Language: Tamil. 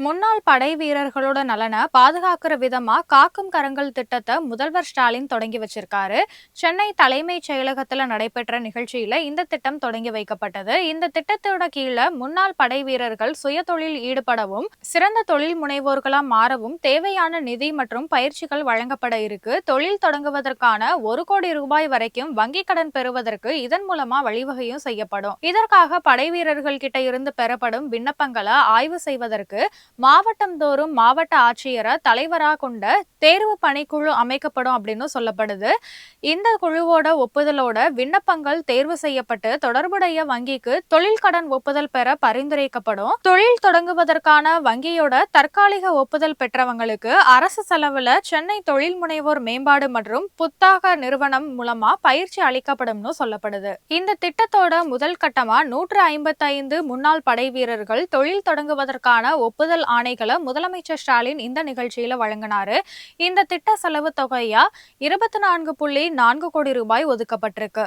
முன்னாள் படை வீரர்களோட நலனை பாதுகாக்கிற விதமா காக்கும் கரங்கள் திட்டத்தை முதல்வர் ஸ்டாலின் தொடங்கி வச்சிருக்காரு. சென்னை தலைமைச் செயலகத்துல நடைபெற்ற நிகழ்ச்சியில இந்த திட்டம் தொடங்கி வைக்கப்பட்டது. இந்த திட்டத்தோட கீழே முன்னாள் படை வீரர்கள் சுயதொழில் ஈடுபடவும் சிறந்த தொழில் முனைவோர்களா மாறவும் தேவையான நிதி மற்றும் பயிற்சிகள் வழங்கப்பட இருக்கு. தொழில் தொடங்குவதற்கான 1 கோடி ரூபாய் வரைக்கும் வங்கி கடன் பெறுவதற்கு இதன் மூலமா வழிவகையும் செய்யப்படும். இதற்காக படை வீரர்கள் கிட்ட இருந்து பெறப்படும் விண்ணப்பங்களை ஆய்வு செய்வதற்கு மாவட்டம் தோறும் மாவட்ட ஆட்சியரை தலைவரா கொண்ட தேர்வு பணிக்குழு அமைக்கப்படும் அப்படின்னு சொல்லப்படுது. இந்த குழுவோட ஒப்புதலோட விண்ணப்பங்கள் தேர்வு செய்யப்பட்டு தொடர்புடைய வங்கிக்கு தொழில் கடன் ஒப்புதல் பெற பரிந்துரைக்கப்படும். தொழில் தொடங்குவதற்கான வங்கியோட தற்காலிக ஒப்புதல் பெற்றவங்களுக்கு அரசு செலவுல சென்னை தொழில் முனைவோர் மேம்பாடு மற்றும் புத்தாக்க நிறுவனம் மூலமா பயிற்சி அளிக்கப்படும்னு சொல்லப்படுது. இந்த திட்டத்தோட முதல் கட்டமா 155 முன்னாள் படை வீரர்கள் தொழில் தொடங்குவதற்கான ஒப்புதல் ஆணைகளை முதலமைச்சர் ஸ்டாலின் இந்த நிகழ்ச்சியில வழங்கினாரு. இந்த திட்ட செலவு தொகையா 24.4 கோடி ரூபாய் ஒதுக்கப்பட்டிருக்கு.